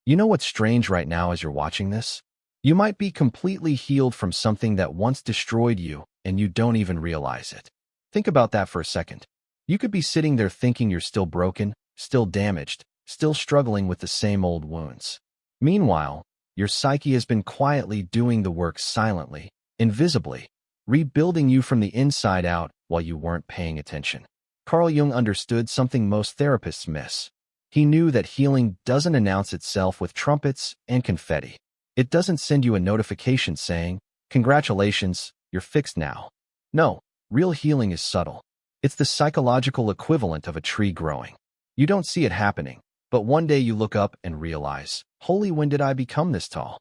You know what's strange right now as you're watching this? You might be completely healed from something that once destroyed you, and you don't even realize it. Think about that for a second. You could be sitting there thinking you're still broken, still damaged, still struggling with the same old wounds. Meanwhile, your psyche has been quietly doing the work silently, invisibly, rebuilding you from the inside out while you weren't paying attention. Carl Jung understood something most therapists miss. He knew that healing doesn't announce itself with trumpets and confetti. It doesn't send you a notification saying, "Congratulations, you're fixed now." No, real healing is subtle. It's the psychological equivalent of a tree growing. You don't see it happening, but one day you look up and realize, "Holy, when did I become this tall?"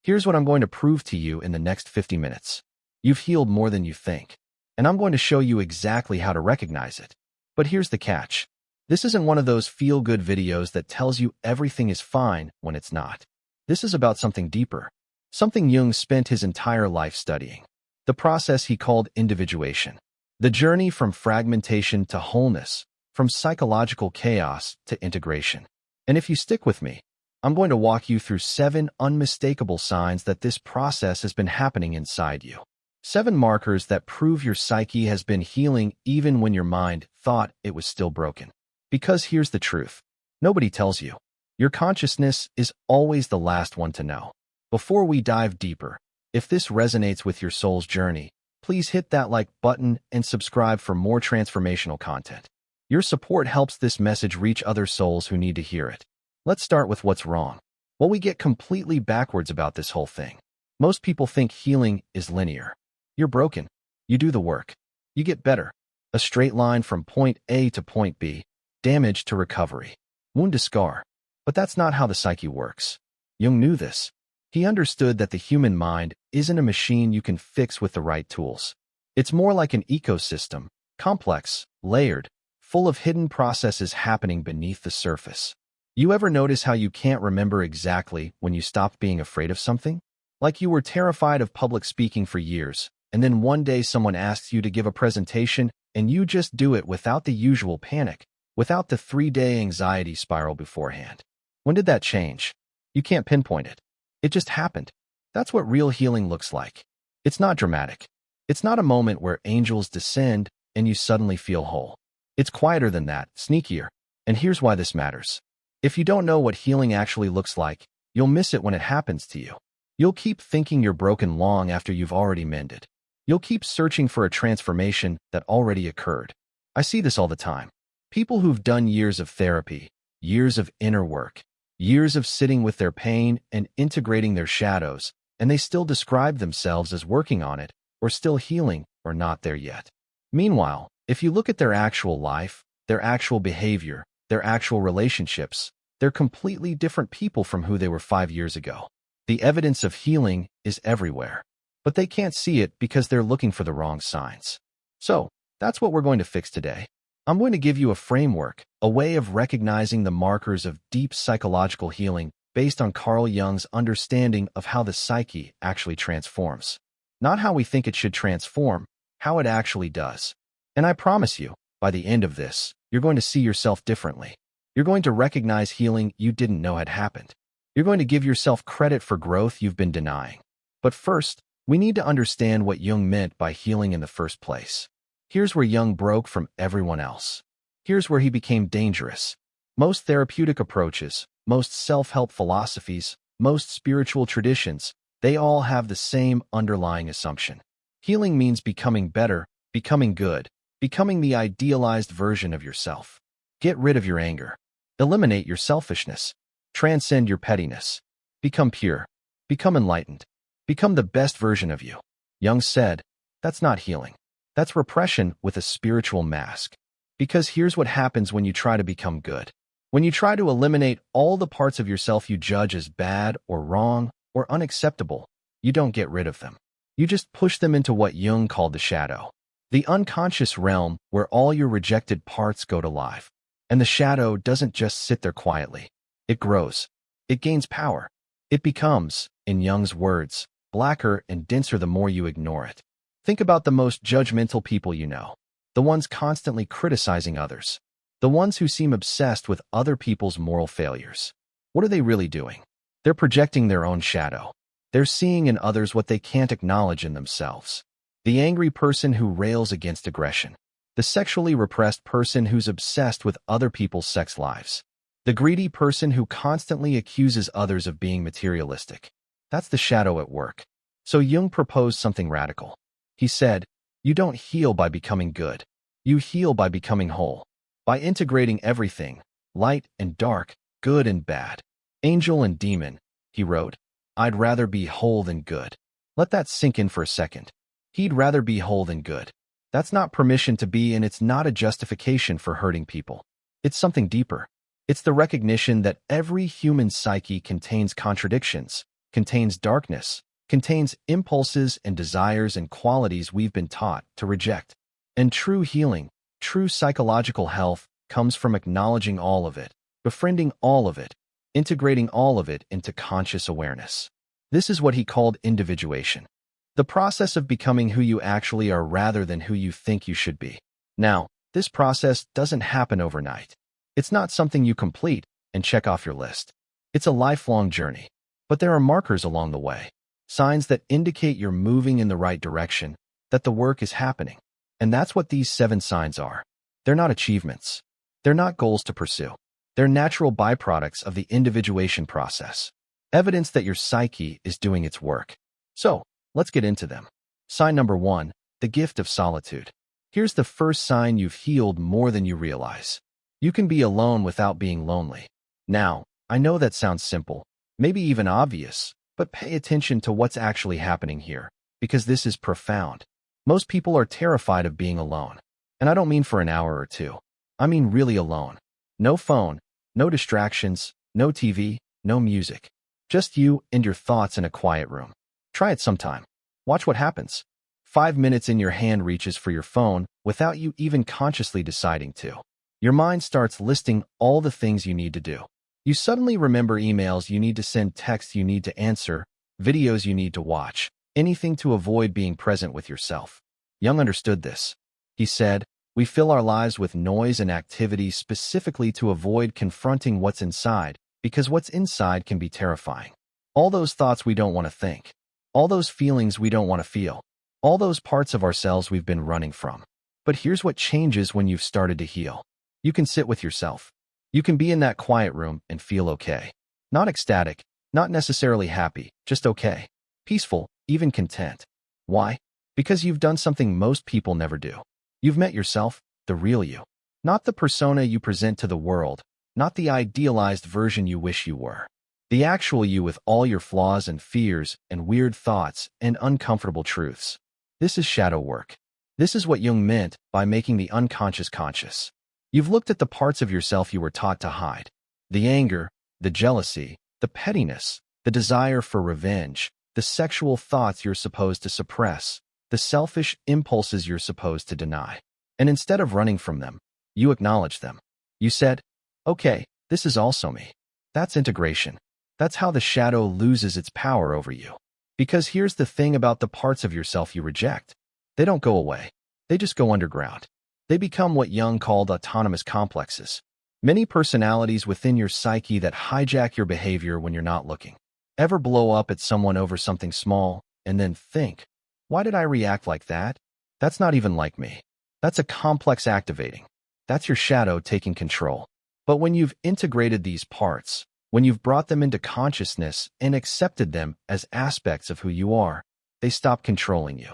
Here's what I'm going to prove to you in the next 50 minutes. You've healed more than you think, and I'm going to show you exactly how to recognize it. But here's the catch. This isn't one of those feel-good videos that tells you everything is fine when it's not. This is about something deeper, something Jung spent his entire life studying. The process he called individuation. The journey from fragmentation to wholeness, from psychological chaos to integration. And if you stick with me, I'm going to walk you through 7 unmistakable signs that this process has been happening inside you. 7 markers that prove your psyche has been healing even when your mind thought it was still broken. Because here's the truth. Nobody tells you. Your consciousness is always the last one to know. Before we dive deeper, if this resonates with your soul's journey, please hit that like button and subscribe for more transformational content. Your support helps this message reach other souls who need to hear it. Let's start with what's wrong. Well, we get completely backwards about this whole thing. Most people think healing is linear. You're broken. You do the work. You get better. A straight line from point A to point B. Damage to recovery. Wound to scar. But that's not how the psyche works. Jung knew this. He understood that the human mind isn't a machine you can fix with the right tools. It's more like an ecosystem, complex, layered, full of hidden processes happening beneath the surface. You ever notice how you can't remember exactly when you stopped being afraid of something? Like you were terrified of public speaking for years, and then one day someone asks you to give a presentation, and you just do it without the usual panic, without the 3-day anxiety spiral beforehand. When did that change? You can't pinpoint it. It just happened. That's what real healing looks like. It's not dramatic. It's not a moment where angels descend and you suddenly feel whole. It's quieter than that, sneakier. And here's why this matters. If you don't know what healing actually looks like, you'll miss it when it happens to you. You'll keep thinking you're broken long after you've already mended. You'll keep searching for a transformation that already occurred. I see this all the time. People who've done years of therapy, years of inner work, years of sitting with their pain and integrating their shadows, and they still describe themselves as working on it, or still healing, or not there yet. Meanwhile, if you look at their actual life, their actual behavior, their actual relationships, they're completely different people from who they were 5 years ago. The evidence of healing is everywhere, but they can't see it because they're looking for the wrong signs. So, that's what we're going to fix today. I'm going to give you a framework, a way of recognizing the markers of deep psychological healing based on Carl Jung's understanding of how the psyche actually transforms. Not how we think it should transform, how it actually does. And I promise you, by the end of this, you're going to see yourself differently. You're going to recognize healing you didn't know had happened. You're going to give yourself credit for growth you've been denying. But first, we need to understand what Jung meant by healing in the first place. Here's where Jung broke from everyone else. Here's where he became dangerous. Most therapeutic approaches, most self-help philosophies, most spiritual traditions, they all have the same underlying assumption. Healing means becoming better, becoming good, becoming the idealized version of yourself. Get rid of your anger. Eliminate your selfishness. Transcend your pettiness. Become pure. Become enlightened. Become the best version of you. Jung said, that's not healing. That's repression with a spiritual mask. Because here's what happens when you try to become good. When you try to eliminate all the parts of yourself you judge as bad or wrong or unacceptable, you don't get rid of them. You just push them into what Jung called the shadow. The unconscious realm where all your rejected parts go to life. And the shadow doesn't just sit there quietly. It grows. It gains power. It becomes, in Jung's words, blacker and denser the more you ignore it. Think about the most judgmental people you know. The ones constantly criticizing others. The ones who seem obsessed with other people's moral failures. What are they really doing? They're projecting their own shadow. They're seeing in others what they can't acknowledge in themselves. The angry person who rails against aggression. The sexually repressed person who's obsessed with other people's sex lives. The greedy person who constantly accuses others of being materialistic. That's the shadow at work. So Jung proposed something radical. He said, you don't heal by becoming good. You heal by becoming whole. By integrating everything, light and dark, good and bad, angel and demon, he wrote, I'd rather be whole than good. Let that sink in for a second. He'd rather be whole than good. That's not permission to be, and it's not a justification for hurting people. It's something deeper. It's the recognition that every human psyche contains contradictions, contains darkness, contains impulses and desires and qualities we've been taught to reject. And true healing, true psychological health, comes from acknowledging all of it, befriending all of it, integrating all of it into conscious awareness. This is what he called individuation. The process of becoming who you actually are rather than who you think you should be. Now, this process doesn't happen overnight. It's not something you complete and check off your list. It's a lifelong journey. But there are markers along the way, signs that indicate you're moving in the right direction, that the work is happening. And that's what these 7 signs are. They're not achievements. They're not goals to pursue. They're natural byproducts of the individuation process. Evidence that your psyche is doing its work. So, let's get into them. Sign number 1, the gift of solitude. Here's the first sign you've healed more than you realize. You can be alone without being lonely. Now, I know that sounds simple, maybe even obvious, but pay attention to what's actually happening here, because this is profound. Most people are terrified of being alone. And I don't mean for an hour or two. I mean really alone. No phone, no distractions, no TV, no music. Just you and your thoughts in a quiet room. Try it sometime. Watch what happens. 5 minutes in, your hand reaches for your phone without you even consciously deciding to. Your mind starts listing all the things you need to do. You suddenly remember emails you need to send, texts you need to answer, videos you need to watch, anything to avoid being present with yourself. Jung understood this. He said, we fill our lives with noise and activity specifically to avoid confronting what's inside, because what's inside can be terrifying. All those thoughts we don't want to think. All those feelings we don't want to feel. All those parts of ourselves we've been running from. But here's what changes when you've started to heal. You can sit with yourself. You can be in that quiet room and feel okay. Not ecstatic, not necessarily happy, just okay. Peaceful, even content. Why? Because you've done something most people never do. You've met yourself, the real you. Not the persona you present to the world, not the idealized version you wish you were. The actual you with all your flaws and fears and weird thoughts and uncomfortable truths. This is shadow work. This is what Jung meant by making the unconscious conscious. You've looked at the parts of yourself you were taught to hide. The anger, the jealousy, the pettiness, the desire for revenge, the sexual thoughts you're supposed to suppress, the selfish impulses you're supposed to deny. And instead of running from them, you acknowledge them. You said, okay, this is also me. That's integration. That's how the shadow loses its power over you. Because here's the thing about the parts of yourself you reject. They don't go away. They just go underground. They become what Jung called autonomous complexes. Many personalities within your psyche that hijack your behavior when you're not looking. Ever blow up at someone over something small and then think, why did I react like that? That's not even like me. That's a complex activating. That's your shadow taking control. But when you've integrated these parts, when you've brought them into consciousness and accepted them as aspects of who you are, they stop controlling you.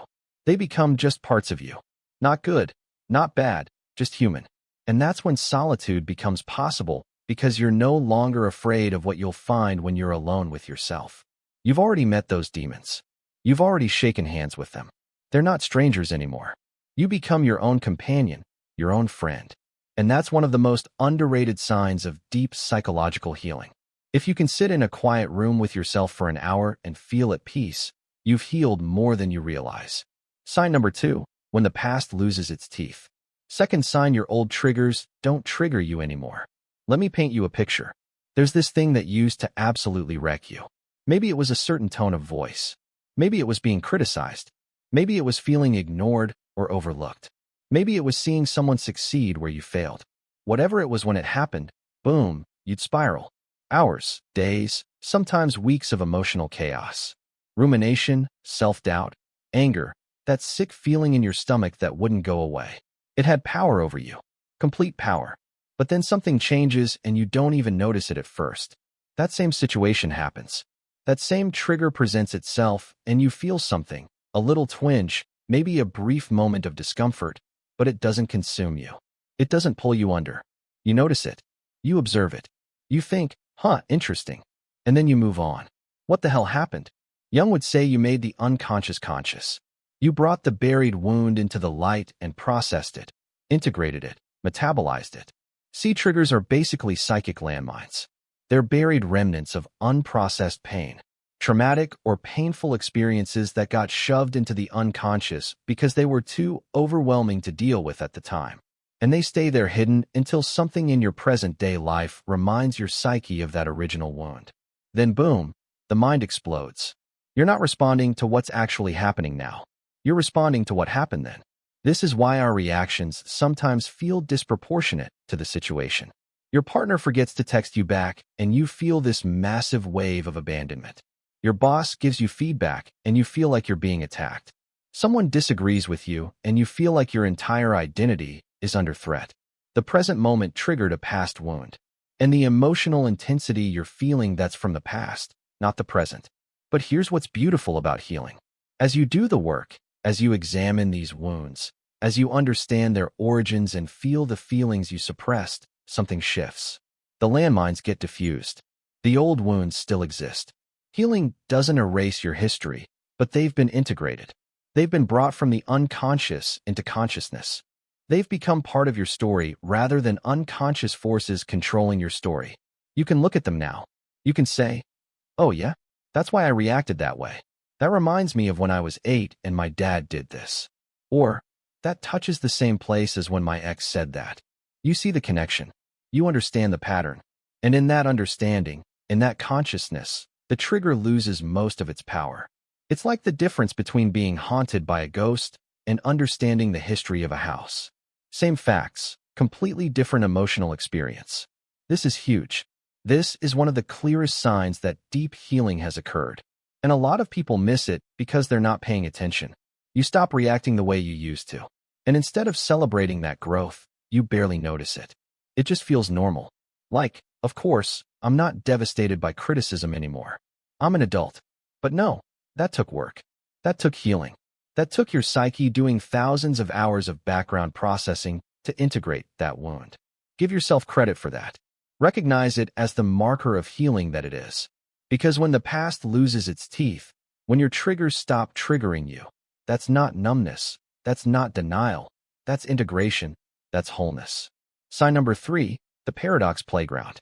They become just parts of you. Not good, not bad, just human. And that's when solitude becomes possible, because you're no longer afraid of what you'll find when you're alone with yourself. You've already met those demons. You've already shaken hands with them. They're not strangers anymore. You become your own companion, your own friend. And that's one of the most underrated signs of deep psychological healing. If you can sit in a quiet room with yourself for an hour and feel at peace, you've healed more than you realize. Sign number 2, when the past loses its teeth. Second sign, your old triggers don't trigger you anymore. Let me paint you a picture. There's this thing that used to absolutely wreck you. Maybe it was a certain tone of voice. Maybe it was being criticized. Maybe it was feeling ignored or overlooked. Maybe it was seeing someone succeed where you failed. Whatever it was, when it happened, boom, you'd spiral. Hours, days, sometimes weeks of emotional chaos. Rumination, self-doubt, anger, that sick feeling in your stomach that wouldn't go away. It had power over you. Complete power. But then something changes and you don't even notice it at first. That same situation happens. That same trigger presents itself and you feel something, a little twinge, maybe a brief moment of discomfort, but it doesn't consume you. It doesn't pull you under. You notice it. You observe it. You think, interesting. And then you move on. What the hell happened? Jung would say you made the unconscious conscious. You brought the buried wound into the light and processed it, integrated it, metabolized it. See, triggers are basically psychic landmines. They're buried remnants of unprocessed pain, traumatic or painful experiences that got shoved into the unconscious because they were too overwhelming to deal with at the time. And they stay there hidden until something in your present-day life reminds your psyche of that original wound. Then boom, the mind explodes. You're not responding to what's actually happening now. You're responding to what happened then. This is why our reactions sometimes feel disproportionate to the situation. Your partner forgets to text you back, and you feel this massive wave of abandonment. Your boss gives you feedback, and you feel like you're being attacked. Someone disagrees with you, and you feel like your entire identity is under threat. The present moment triggered a past wound. And the emotional intensity you're feeling, that's from the past, not the present. But here's what's beautiful about healing. As you do the work, as you examine these wounds, as you understand their origins and feel the feelings you suppressed, something shifts. The landmines get diffused. The old wounds still exist. Healing doesn't erase your history, but they've been integrated. They've been brought from the unconscious into consciousness. They've become part of your story rather than unconscious forces controlling your story. You can look at them now. You can say, oh yeah, that's why I reacted that way. That reminds me of when I was 8 and my dad did this. Or, that touches the same place as when my ex said that. You see the connection. You understand the pattern. And in that understanding, in that consciousness, the trigger loses most of its power. It's like the difference between being haunted by a ghost and understanding the history of a house. Same facts, completely different emotional experience. This is huge. This is one of the clearest signs that deep healing has occurred. And a lot of people miss it because they're not paying attention. You stop reacting the way you used to. And instead of celebrating that growth, you barely notice it. It just feels normal. Like, of course, I'm not devastated by criticism anymore. I'm an adult. But no, that took work. That took healing. That took your psyche doing thousands of hours of background processing to integrate that wound. Give yourself credit for that. Recognize it as the marker of healing that it is. Because when the past loses its teeth, when your triggers stop triggering you, that's not numbness, that's not denial, that's integration, that's wholeness. Sign number 3, the paradox playground.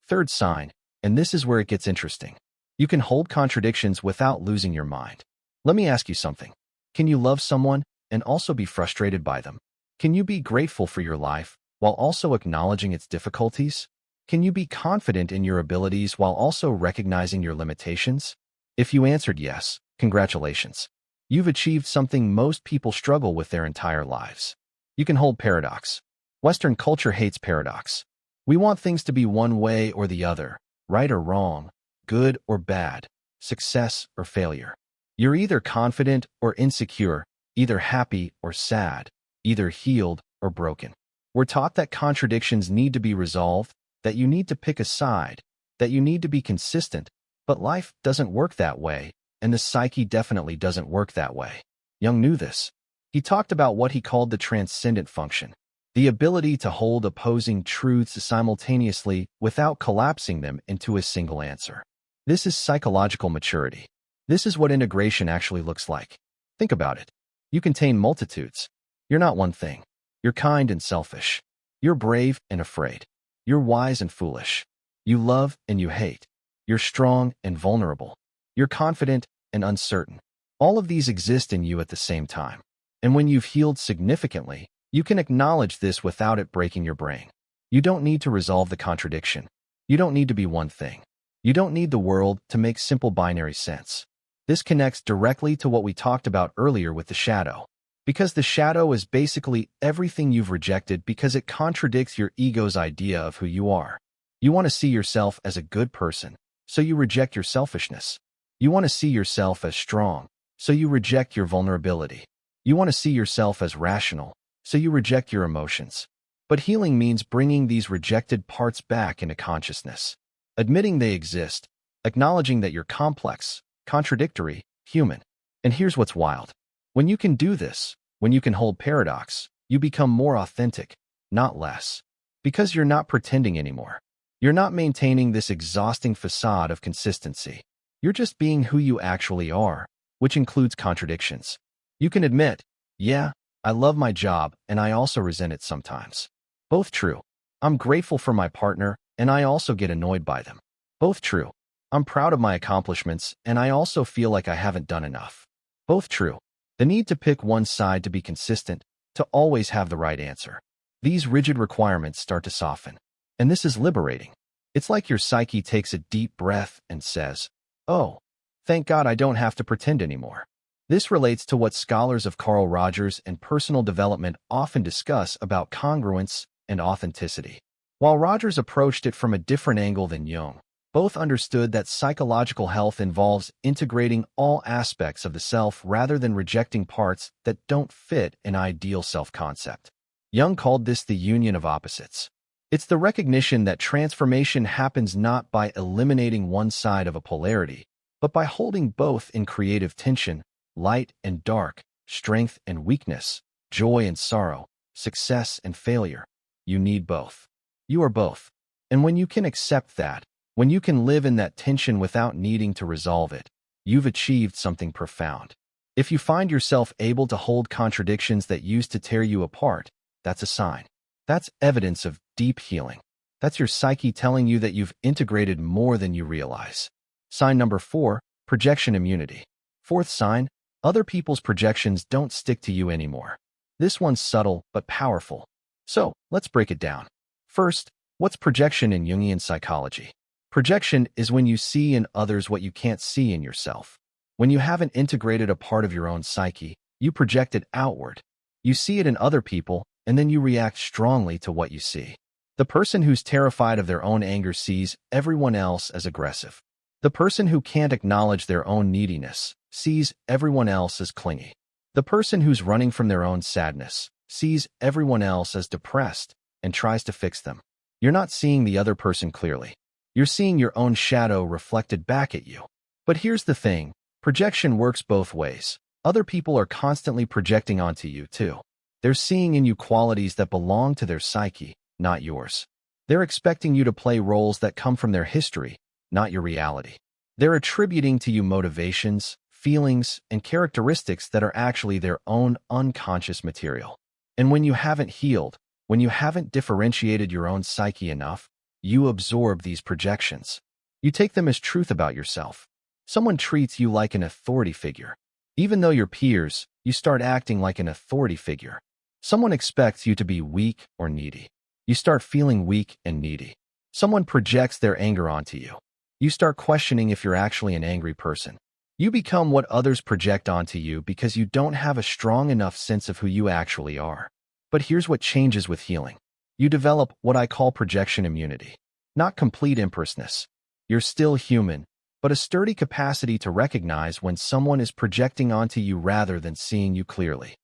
Third sign, and this is where it gets interesting. You can hold contradictions without losing your mind. Let me ask you something. Can you love someone and also be frustrated by them? Can you be grateful for your life while also acknowledging its difficulties? Can you be confident in your abilities while also recognizing your limitations? If you answered yes, congratulations. You've achieved something most people struggle with their entire lives. You can hold paradox. Western culture hates paradox. We want things to be one way or the other, right or wrong, good or bad, success or failure. You're either confident or insecure, either happy or sad, either healed or broken. We're taught that contradictions need to be resolved, that you need to pick a side, that you need to be consistent, but life doesn't work that way, and the psyche definitely doesn't work that way. Jung knew this. He talked about what he called the transcendent function, the ability to hold opposing truths simultaneously without collapsing them into a single answer. This is psychological maturity. This is what integration actually looks like. Think about it. You contain multitudes. You're not one thing. You're kind and selfish. You're brave and afraid. You're wise and foolish. You love and you hate. You're strong and vulnerable. You're confident and uncertain. All of these exist in you at the same time. And when you've healed significantly, you can acknowledge this without it breaking your brain. You don't need to resolve the contradiction. You don't need to be one thing. You don't need the world to make simple binary sense. This connects directly to what we talked about earlier with the shadow. Because the shadow is basically everything you've rejected because it contradicts your ego's idea of who you are. You want to see yourself as a good person, so you reject your selfishness. You want to see yourself as strong, so you reject your vulnerability. You want to see yourself as rational, so you reject your emotions. But healing means bringing these rejected parts back into consciousness, admitting they exist, acknowledging that you're complex, contradictory, human. And here's what's wild. When you can do this, when you can hold paradox, you become more authentic, not less. Because you're not pretending anymore. You're not maintaining this exhausting facade of consistency. You're just being who you actually are, which includes contradictions. You can admit, yeah, I love my job and I also resent it sometimes. Both true. I'm grateful for my partner and I also get annoyed by them. Both true. I'm proud of my accomplishments and I also feel like I haven't done enough. Both true. The need to pick one side to be consistent, to always have the right answer. These rigid requirements start to soften. And this is liberating. It's like your psyche takes a deep breath and says, oh, thank God I don't have to pretend anymore. This relates to what scholars of Carl Rogers and personal development often discuss about congruence and authenticity. While Rogers approached it from a different angle than Jung, both understood that psychological health involves integrating all aspects of the self rather than rejecting parts that don't fit an ideal self-concept. Jung called this the union of opposites. It's the recognition that transformation happens not by eliminating one side of a polarity, but by holding both in creative tension, light and dark, strength and weakness, joy and sorrow, success and failure. You need both. You are both. And when you can accept that, when you can live in that tension without needing to resolve it, you've achieved something profound. If you find yourself able to hold contradictions that used to tear you apart, that's a sign. That's evidence of deep healing. That's your psyche telling you that you've integrated more than you realize. Sign number 4, projection immunity. Fourth sign, other people's projections don't stick to you anymore. This one's subtle but powerful. So, let's break it down. First, what's projection in Jungian psychology? Projection is when you see in others what you can't see in yourself. When you haven't integrated a part of your own psyche, you project it outward. You see it in other people, and then you react strongly to what you see. The person who's terrified of their own anger sees everyone else as aggressive. The person who can't acknowledge their own neediness sees everyone else as clingy. The person who's running from their own sadness sees everyone else as depressed and tries to fix them. You're not seeing the other person clearly. You're seeing your own shadow reflected back at you. But here's the thing, projection works both ways. Other people are constantly projecting onto you too. They're seeing in you qualities that belong to their psyche, not yours. They're expecting you to play roles that come from their history, not your reality. They're attributing to you motivations, feelings, and characteristics that are actually their own unconscious material. And when you haven't healed, when you haven't differentiated your own psyche enough, you absorb these projections. You take them as truth about yourself. Someone treats you like an authority figure. Even though you're peers, you start acting like an authority figure. Someone expects you to be weak or needy. You start feeling weak and needy. Someone projects their anger onto you. You start questioning if you're actually an angry person. You become what others project onto you because you don't have a strong enough sense of who you actually are. But here's what changes with healing. You develop what I call projection immunity. Not complete impersoness. You're still human, but a sturdy capacity to recognize when someone is projecting onto you rather than seeing you clearly.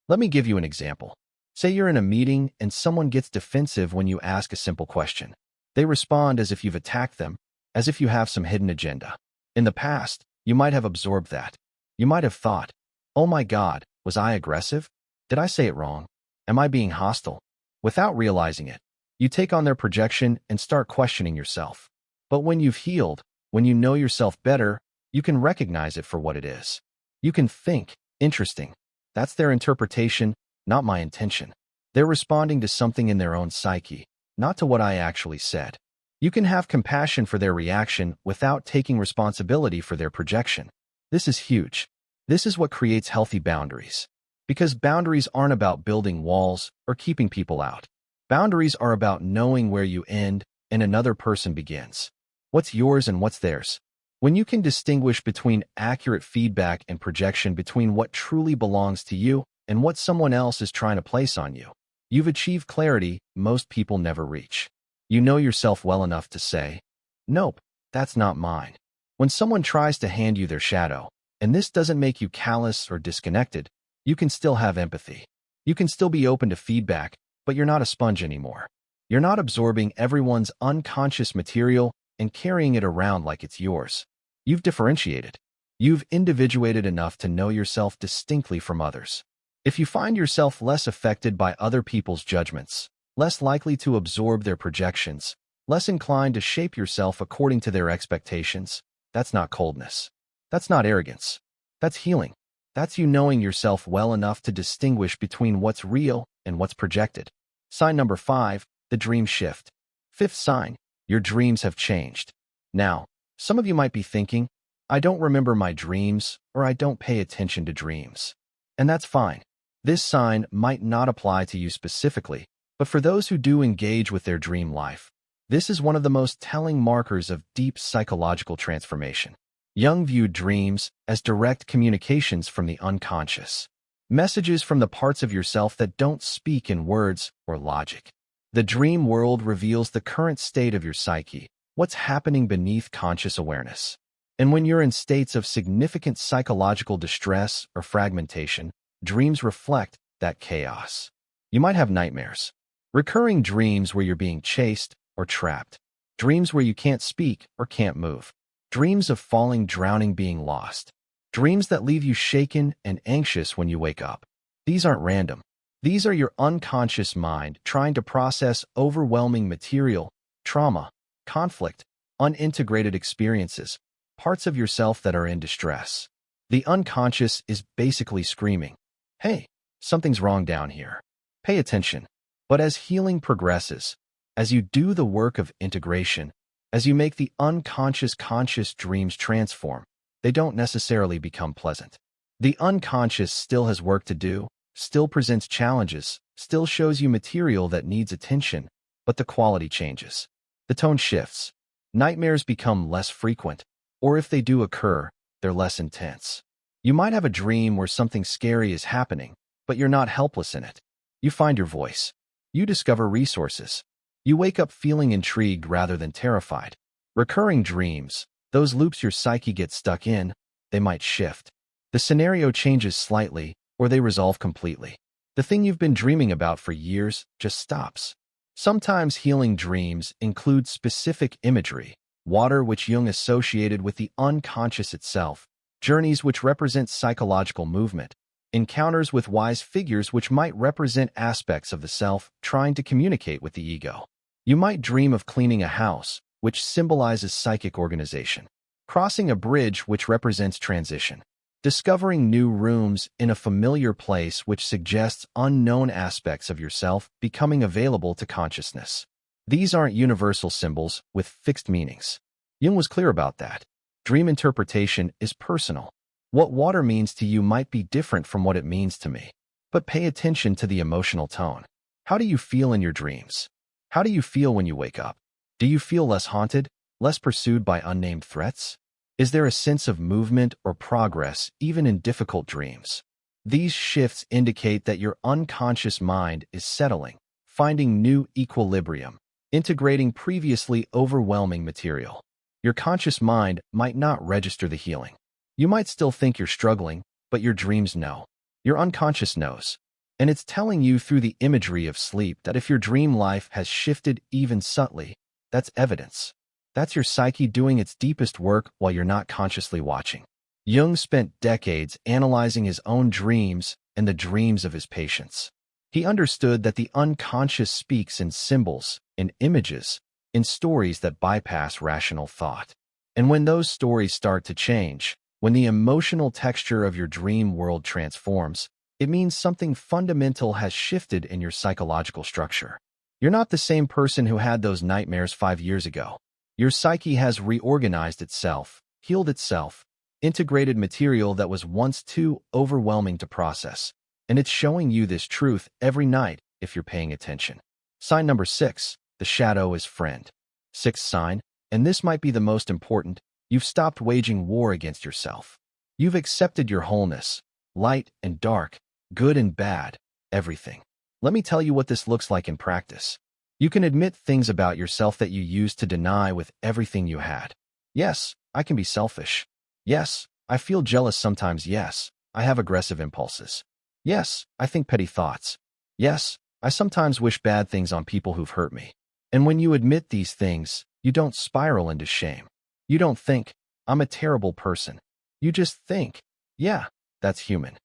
Let me give you an example. Say you're in a meeting and someone gets defensive when you ask a simple question. They respond as if you've attacked them, as if you have some hidden agenda. In the past, you might have absorbed that. You might have thought, oh my God, was I aggressive? Did I say it wrong? Am I being hostile? Without realizing it, you take on their projection and start questioning yourself. But when you've healed, when you know yourself better, you can recognize it for what it is. You can think, interesting. That's their interpretation, not my intention. They're responding to something in their own psyche, not to what I actually said. You can have compassion for their reaction without taking responsibility for their projection. This is huge. This is what creates healthy boundaries. Because boundaries aren't about building walls or keeping people out. Boundaries are about knowing where you end and another person begins. What's yours and what's theirs. When you can distinguish between accurate feedback and projection, between what truly belongs to you and what someone else is trying to place on you, you've achieved clarity most people never reach. You know yourself well enough to say, nope, that's not mine. When someone tries to hand you their shadow, and this doesn't make you callous or disconnected, you can still have empathy. You can still be open to feedback, but you're not a sponge anymore. You're not absorbing everyone's unconscious material and carrying it around like it's yours. You've differentiated. You've individuated enough to know yourself distinctly from others. If you find yourself less affected by other people's judgments, less likely to absorb their projections, less inclined to shape yourself according to their expectations, that's not coldness. That's not arrogance. That's healing. That's you knowing yourself well enough to distinguish between what's real and what's projected. Sign number 5, the dream shift. Fifth sign, your dreams have changed. Now, some of you might be thinking, I don't remember my dreams, or I don't pay attention to dreams. And that's fine. This sign might not apply to you specifically, but for those who do engage with their dream life, this is one of the most telling markers of deep psychological transformation. Jung viewed dreams as direct communications from the unconscious, messages from the parts of yourself that don't speak in words or logic. The dream world reveals the current state of your psyche, what's happening beneath conscious awareness. And when you're in states of significant psychological distress or fragmentation, dreams reflect that chaos. You might have nightmares, recurring dreams where you're being chased or trapped, dreams where you can't speak or can't move, dreams of falling, drowning, being lost, dreams that leave you shaken and anxious when you wake up. These aren't random. These are your unconscious mind trying to process overwhelming material, trauma, conflict, unintegrated experiences, parts of yourself that are in distress. The unconscious is basically screaming, hey, something's wrong down here. Pay attention. But as healing progresses, as you do the work of integration, as you make the unconscious conscious, dreams transform, they don't necessarily become pleasant. The unconscious still has work to do, still presents challenges, still shows you material that needs attention, but the quality changes. The tone shifts. Nightmares become less frequent, or if they do occur, they're less intense. You might have a dream where something scary is happening, but you're not helpless in it. You find your voice. You discover resources. You wake up feeling intrigued rather than terrified. Recurring dreams, those loops your psyche gets stuck in, they might shift. The scenario changes slightly, or they resolve completely. The thing you've been dreaming about for years just stops. Sometimes healing dreams include specific imagery, water which Jung associated with the unconscious itself, journeys which represent psychological movement, encounters with wise figures which might represent aspects of the self trying to communicate with the ego. You might dream of cleaning a house, which symbolizes psychic organization, crossing a bridge which represents transition, discovering new rooms in a familiar place which suggests unknown aspects of yourself becoming available to consciousness. These aren't universal symbols with fixed meanings. Jung was clear about that. Dream interpretation is personal. What water means to you might be different from what it means to me. But pay attention to the emotional tone. How do you feel in your dreams? How do you feel when you wake up? Do you feel less haunted, less pursued by unnamed threats? Is there a sense of movement or progress even in difficult dreams? These shifts indicate that your unconscious mind is settling, finding new equilibrium, integrating previously overwhelming material. Your conscious mind might not register the healing. You might still think you're struggling, but your dreams know. Your unconscious knows. And it's telling you through the imagery of sleep that if your dream life has shifted even subtly, that's evidence. That's your psyche doing its deepest work while you're not consciously watching. Jung spent decades analyzing his own dreams and the dreams of his patients. He understood that the unconscious speaks in symbols, in images, in stories that bypass rational thought. And when those stories start to change, when the emotional texture of your dream world transforms, it means something fundamental has shifted in your psychological structure. You're not the same person who had those nightmares 5 years ago. Your psyche has reorganized itself, healed itself, integrated material that was once too overwhelming to process. And it's showing you this truth every night if you're paying attention. Sign number 6, the shadow is friend. Sixth sign, and this might be the most important, you've stopped waging war against yourself. You've accepted your wholeness, light and dark, good and bad, everything. Let me tell you what this looks like in practice. You can admit things about yourself that you used to deny with everything you had. Yes, I can be selfish. Yes, I feel jealous sometimes. Yes, I have aggressive impulses. Yes, I think petty thoughts. Yes, I sometimes wish bad things on people who've hurt me. And when you admit these things, you don't spiral into shame. You don't think, I'm a terrible person. You just think, yeah, that's human.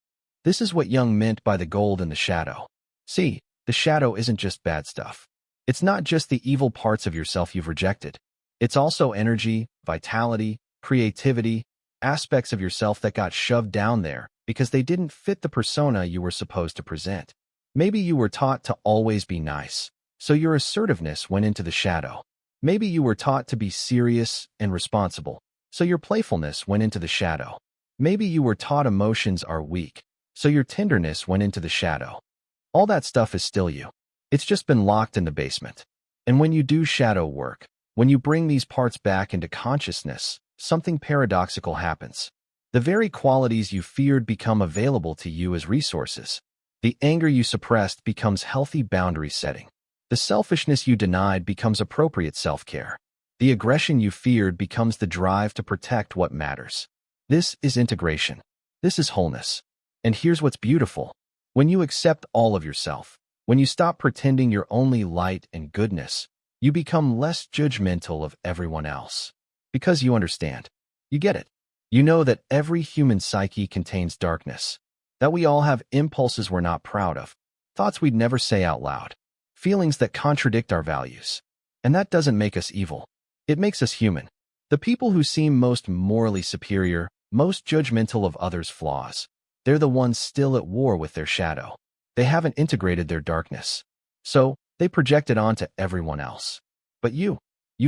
This is what Jung meant by the gold in the shadow. See, the shadow isn't just bad stuff. It's not just the evil parts of yourself you've rejected. It's also energy, vitality, creativity, aspects of yourself that got shoved down there because they didn't fit the persona you were supposed to present. Maybe you were taught to always be nice, so your assertiveness went into the shadow. Maybe you were taught to be serious and responsible, so your playfulness went into the shadow. Maybe you were taught emotions are weak, so your tenderness went into the shadow. All that stuff is still you. It's just been locked in the basement. And when you do shadow work, when you bring these parts back into consciousness, something paradoxical happens. The very qualities you feared become available to you as resources. The anger you suppressed becomes healthy boundary setting. The selfishness you denied becomes appropriate self-care. The aggression you feared becomes the drive to protect what matters. This is integration. This is wholeness. And here's what's beautiful. When you accept all of yourself, when you stop pretending you're only light and goodness, you become less judgmental of everyone else. Because you understand. You get it. You know that every human psyche contains darkness. That we all have impulses we're not proud of. Thoughts we'd never say out loud. Feelings that contradict our values. And that doesn't make us evil. It makes us human. The people who seem most morally superior, most judgmental of others' flaws, they're the ones still at war with their shadow. They haven't integrated their darkness. So, they project it onto everyone else. But you've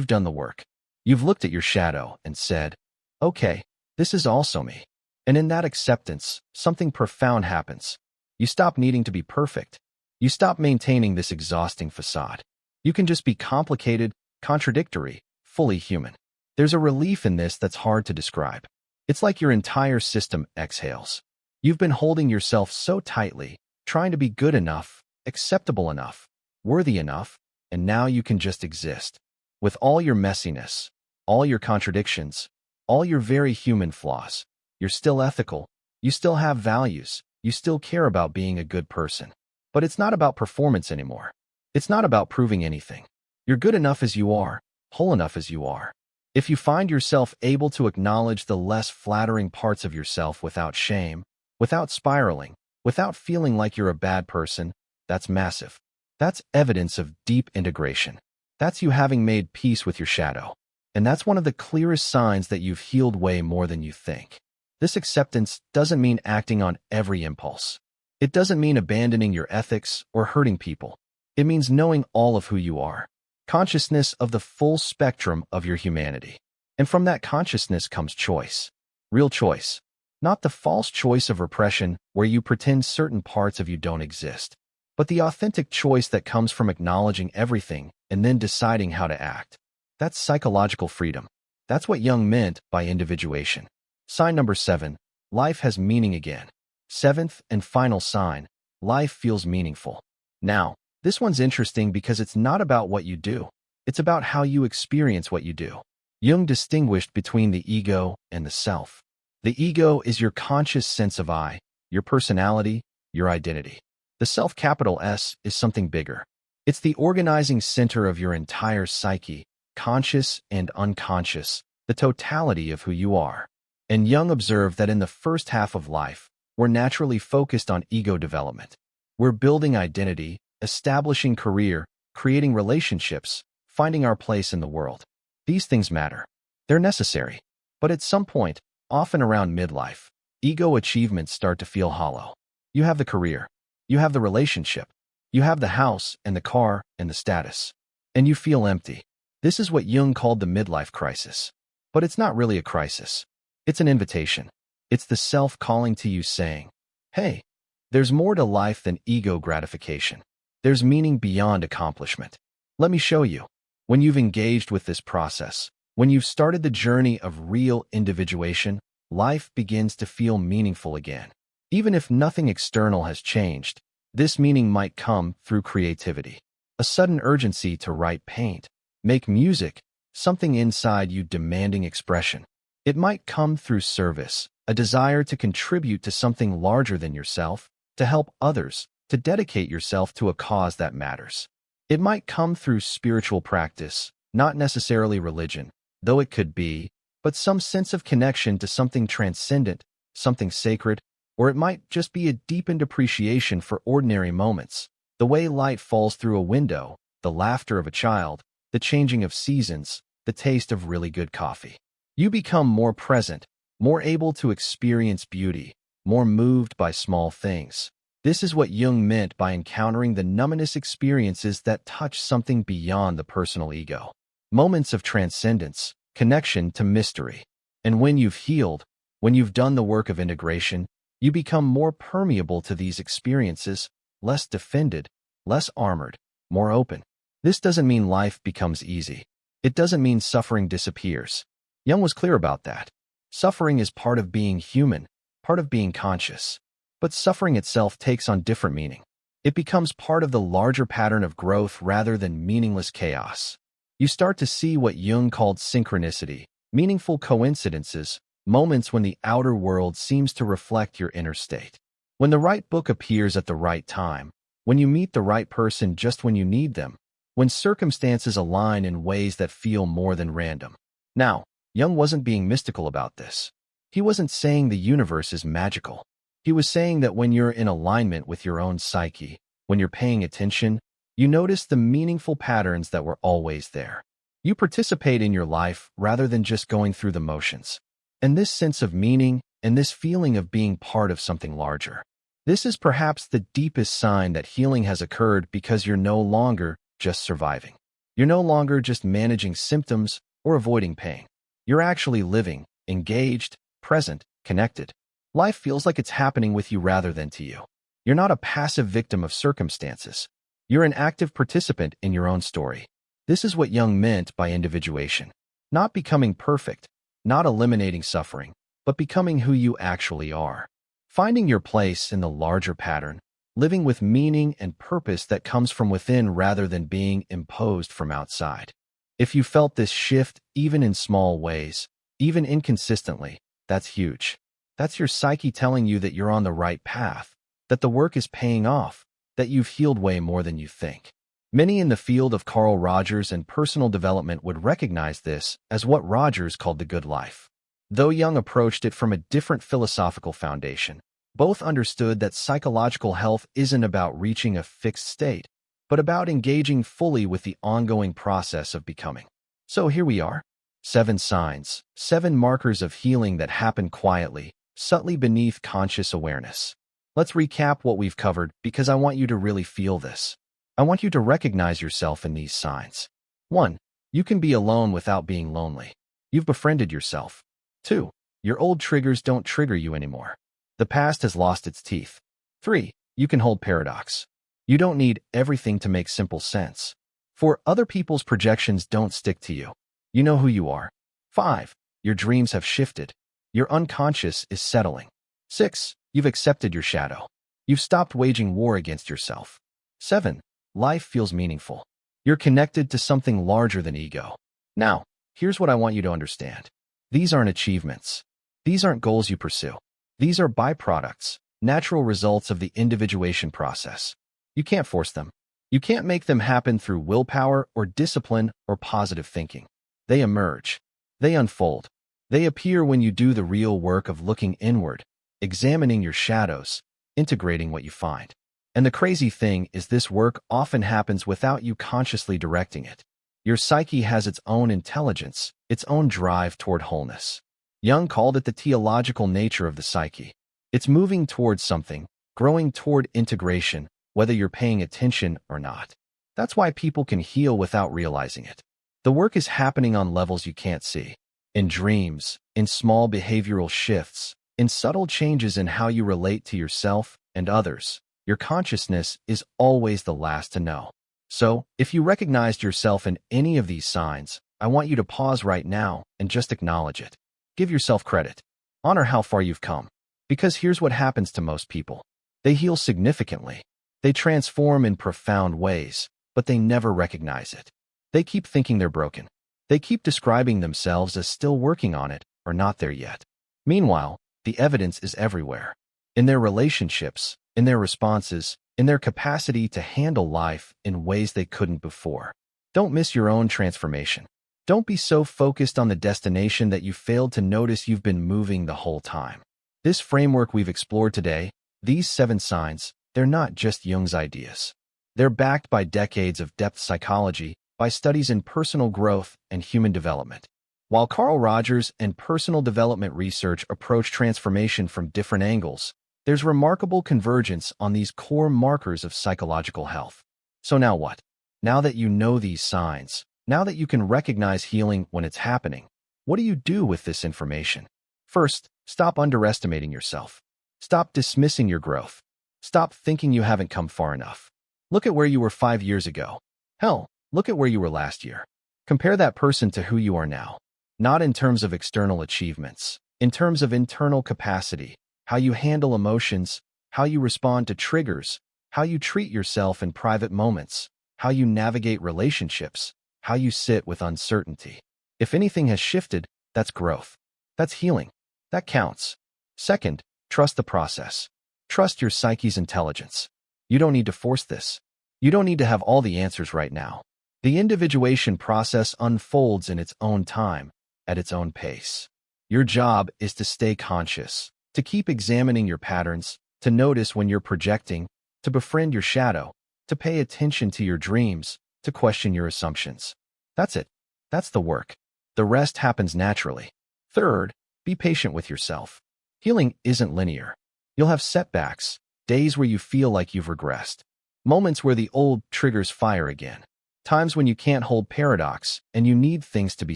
done the work. You've looked at your shadow and said, okay, this is also me. And in that acceptance, something profound happens. You stop needing to be perfect. You stop maintaining this exhausting facade. You can just be complicated, contradictory, fully human. There's a relief in this that's hard to describe. It's like your entire system exhales. You've been holding yourself so tightly, trying to be good enough, acceptable enough, worthy enough, and now you can just exist. With all your messiness, all your contradictions, all your very human flaws. You're still ethical. You still have values. You still care about being a good person. But it's not about performance anymore. It's not about proving anything. You're good enough as you are, whole enough as you are. If you find yourself able to acknowledge the less flattering parts of yourself without shame, without spiraling, without feeling like you're a bad person, that's massive. That's evidence of deep integration. That's you having made peace with your shadow. And that's one of the clearest signs that you've healed way more than you think. This acceptance doesn't mean acting on every impulse. It doesn't mean abandoning your ethics or hurting people. It means knowing all of who you are. Consciousness of the full spectrum of your humanity. And from that consciousness comes choice. Real choice. Not the false choice of repression where you pretend certain parts of you don't exist, but the authentic choice that comes from acknowledging everything and then deciding how to act. That's psychological freedom. That's what Jung meant by individuation. Sign number 7, life has meaning again. 7th and final sign, life feels meaningful. Now, this one's interesting because it's not about what you do. It's about how you experience what you do. Jung distinguished between the ego and the self. The ego is your conscious sense of I, your personality, your identity. The self, capital S, is something bigger. It's the organizing center of your entire psyche, conscious and unconscious, the totality of who you are. And Jung observed that in the first half of life, we're naturally focused on ego development. We're building identity, establishing career, creating relationships, finding our place in the world. These things matter. They're necessary. But at some point, often around midlife, ego achievements start to feel hollow. You have the career. You have the relationship. You have the house and the car and the status. And you feel empty. This is what Jung called the midlife crisis. But it's not really a crisis. It's an invitation. It's the self calling to you saying, hey, there's more to life than ego gratification. There's meaning beyond accomplishment. Let me show you. When you've engaged with this process, when you've started the journey of real individuation, life begins to feel meaningful again. Even if nothing external has changed, this meaning might come through creativity. a sudden urgency to write, paint, make music, something inside you demanding expression. It might come through service, a desire to contribute to something larger than yourself, to help others, to dedicate yourself to a cause that matters. It might come through spiritual practice, not necessarily religion, though it could be, but some sense of connection to something transcendent, something sacred, or it might just be a deepened appreciation for ordinary moments, the way light falls through a window, the laughter of a child, the changing of seasons, the taste of really good coffee. You become more present, more able to experience beauty, more moved by small things. This is what Jung meant by encountering the numinous experiences that touch something beyond the personal ego. Moments of transcendence, connection to mystery. And when you've healed, when you've done the work of integration, you become more permeable to these experiences, less defended, less armored, more open. This doesn't mean life becomes easy. It doesn't mean suffering disappears. Jung was clear about that. Suffering is part of being human, part of being conscious. But suffering itself takes on different meaning. It becomes part of the larger pattern of growth rather than meaningless chaos. You start to see what Jung called synchronicity, meaningful coincidences, moments when the outer world seems to reflect your inner state. When the right book appears at the right time, when you meet the right person just when you need them, when circumstances align in ways that feel more than random. Now, Jung wasn't being mystical about this. He wasn't saying the universe is magical. He was saying that when you're in alignment with your own psyche, when you're paying attention, you notice the meaningful patterns that were always there. You participate in your life rather than just going through the motions. And this sense of meaning and this feeling of being part of something larger. This is perhaps the deepest sign that healing has occurred because you're no longer just surviving. You're no longer just managing symptoms or avoiding pain. You're actually living, engaged, present, connected. Life feels like it's happening with you rather than to you. You're not a passive victim of circumstances. You're an active participant in your own story. This is what Jung meant by individuation. Not becoming perfect, not eliminating suffering, but becoming who you actually are. Finding your place in the larger pattern, living with meaning and purpose that comes from within rather than being imposed from outside. If you felt this shift, even in small ways, even inconsistently, that's huge. That's your psyche telling you that you're on the right path, that the work is paying off, that you've healed way more than you think. Many in the field of Carl Rogers and personal development would recognize this as what Rogers called the good life. Though Jung approached it from a different philosophical foundation, both understood that psychological health isn't about reaching a fixed state, but about engaging fully with the ongoing process of becoming. So here we are. 7 signs, 7 markers of healing that happen quietly, subtly beneath conscious awareness. Let's recap what we've covered because I want you to really feel this. I want you to recognize yourself in these signs. 1. You can be alone without being lonely. You've befriended yourself. 2. Your old triggers don't trigger you anymore. The past has lost its teeth. 3. You can hold paradox. You don't need everything to make simple sense. 4. Other people's projections don't stick to you. You know who you are. 5. Your dreams have shifted. Your unconscious is settling. 6. You've accepted your shadow. You've stopped waging war against yourself. 7. Life feels meaningful. You're connected to something larger than ego. Now, here's what I want you to understand. These aren't achievements. These aren't goals you pursue. These are byproducts, natural results of the individuation process. You can't force them. You can't make them happen through willpower or discipline or positive thinking. They emerge. They unfold. They appear when you do the real work of looking inward, examining your shadows, integrating what you find. And the crazy thing is this work often happens without you consciously directing it. Your psyche has its own intelligence, its own drive toward wholeness. Jung called it the teleological nature of the psyche. It's moving towards something, growing toward integration, whether you're paying attention or not. That's why people can heal without realizing it. The work is happening on levels you can't see. In dreams, in small behavioral shifts, in subtle changes in how you relate to yourself and others. Your consciousness is always the last to know. So, if you recognized yourself in any of these signs, I want you to pause right now and just acknowledge it. Give yourself credit. Honor how far you've come. Because here's what happens to most people. They heal significantly. They transform in profound ways. but they never recognize it. They keep thinking they're broken. They keep describing themselves as still working on it or not there yet. Meanwhile, the evidence is everywhere. In their relationships, in their responses, in their capacity to handle life in ways they couldn't before. Don't miss your own transformation. Don't be so focused on the destination that you failed to notice you've been moving the whole time. This framework we've explored today, these 7 signs, they're not just Jung's ideas. They're backed by decades of depth psychology, by studies in personal growth and human development. While Carl Rogers and personal development research approach transformation from different angles, there's remarkable convergence on these core markers of psychological health. So now what? Now that you know these signs, now that you can recognize healing when it's happening, what do you do with this information? First, stop underestimating yourself. Stop dismissing your growth. Stop thinking you haven't come far enough. Look at where you were 5 years ago. Hell, look at where you were last year. Compare that person to who you are now. Not in terms of external achievements, in terms of internal capacity, how you handle emotions, how you respond to triggers, how you treat yourself in private moments, how you navigate relationships, how you sit with uncertainty. If anything has shifted, that's growth. That's healing. That counts. Second, trust the process. Trust your psyche's intelligence. You don't need to force this. You don't need to have all the answers right now. The individuation process unfolds in its own time, at its own pace. Your job is to stay conscious, to keep examining your patterns, to notice when you're projecting, to befriend your shadow, to pay attention to your dreams, to question your assumptions. That's it. That's the work. The rest happens naturally. Third, be patient with yourself. Healing isn't linear. You'll have setbacks, days where you feel like you've regressed, moments where the old triggers fire again, times when you can't hold paradox and you need things to be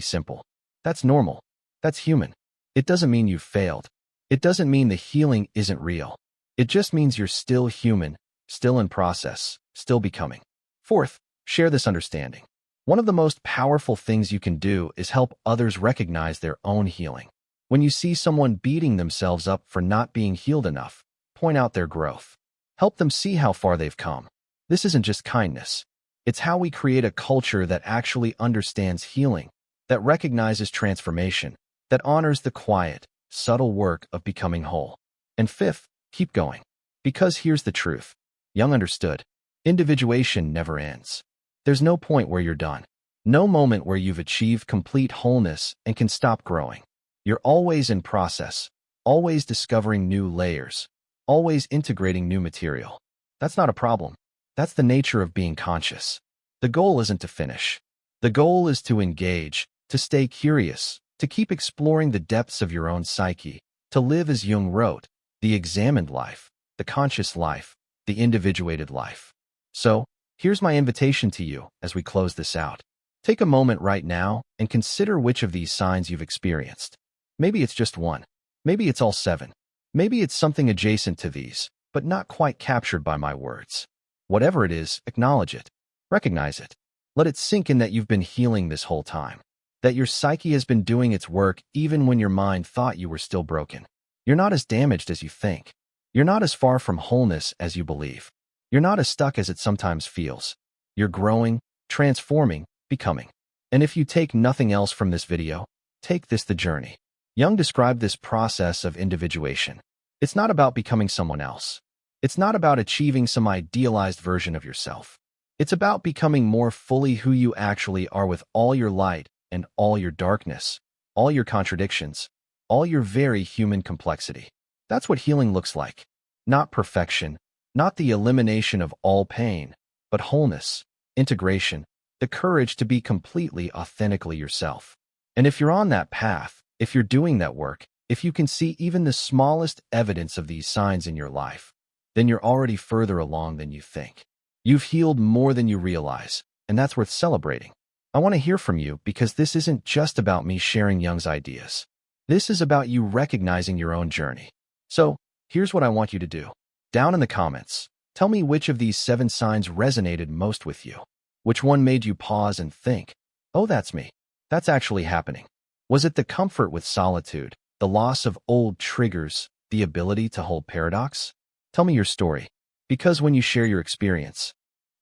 simple. That's normal. That's human. It doesn't mean you've failed. It doesn't mean the healing isn't real. It just means you're still human, still in process, still becoming. Fourth, share this understanding. One of the most powerful things you can do is help others recognize their own healing. When you see someone beating themselves up for not being healed enough, point out their growth. Help them see how far they've come. This isn't just kindness. It's how we create a culture that actually understands healing, that recognizes transformation, that honors the quiet, subtle work of becoming whole. And fifth, keep going. Because here's the truth. Jung understood. Individuation never ends. There's no point where you're done. No moment where you've achieved complete wholeness and can stop growing. You're always in process, always discovering new layers, always integrating new material. That's not a problem. That's the nature of being conscious. The goal isn't to finish. The goal is to engage, to stay curious, to keep exploring the depths of your own psyche, to live as Jung wrote, the examined life, the conscious life, the individuated life. So, here's my invitation to you as we close this out. Take a moment right now and consider which of these signs you've experienced. Maybe it's just one. Maybe it's all 7. Maybe it's something adjacent to these, but not quite captured by my words. Whatever it is, acknowledge it. Recognize it. Let it sink in that you've been healing this whole time. That your psyche has been doing its work even when your mind thought you were still broken. You're not as damaged as you think. You're not as far from wholeness as you believe. You're not as stuck as it sometimes feels. You're growing, transforming, becoming. And if you take nothing else from this video, take this the journey. Jung described this process of individuation. It's not about becoming someone else. It's not about achieving some idealized version of yourself. It's about becoming more fully who you actually are with all your light and all your darkness, all your contradictions, all your very human complexity. That's what healing looks like. Not perfection, not the elimination of all pain, but wholeness, integration, the courage to be completely authentically yourself. And if you're on that path, if you're doing that work, if you can see even the smallest evidence of these signs in your life, then you're already further along than you think. You've healed more than you realize, and that's worth celebrating. I want to hear from you because this isn't just about me sharing Jung's ideas. This is about you recognizing your own journey. So, here's what I want you to do. Down in the comments, tell me which of these 7 signs resonated most with you. Which one made you pause and think, oh, that's me. That's actually happening. Was it the comfort with solitude, the loss of old triggers, the ability to hold paradox? Tell me your story. Because when you share your experience,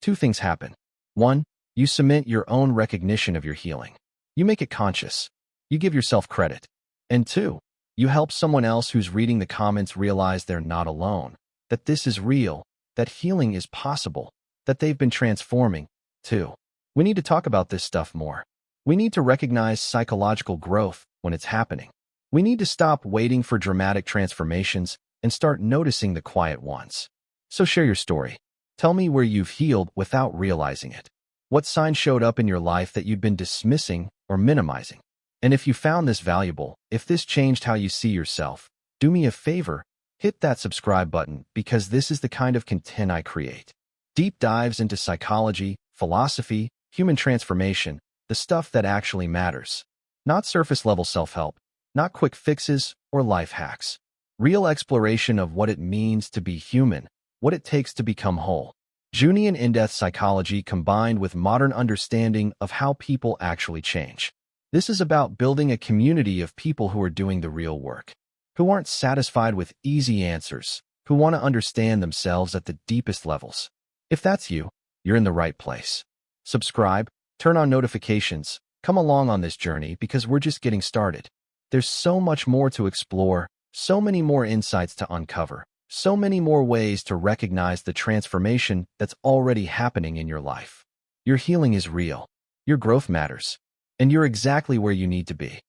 2 things happen. 1. You cement your own recognition of your healing. You make it conscious. You give yourself credit. And 2. You help someone else who's reading the comments realize they're not alone, that this is real, that healing is possible, that they've been transforming, too. We need to talk about this stuff more. We need to recognize psychological growth when it's happening. We need to stop waiting for dramatic transformations and start noticing the quiet ones. So share your story. Tell me where you've healed without realizing it. What sign showed up in your life that you'd been dismissing or minimizing? And if you found this valuable, if this changed how you see yourself, do me a favor, hit that subscribe button because this is the kind of content I create. Deep dives into psychology, philosophy, human transformation, the stuff that actually matters. Not surface-level self-help, not quick fixes or life hacks. Real exploration of what it means to be human, what it takes to become whole. Jungian in-depth psychology combined with modern understanding of how people actually change. This is about building a community of people who are doing the real work, who aren't satisfied with easy answers, who want to understand themselves at the deepest levels. If that's you, you're in the right place. Subscribe, turn on notifications, come along on this journey because we're just getting started. There's so much more to explore, so many more insights to uncover, so many more ways to recognize the transformation that's already happening in your life. Your healing is real. Your growth matters. And you're exactly where you need to be.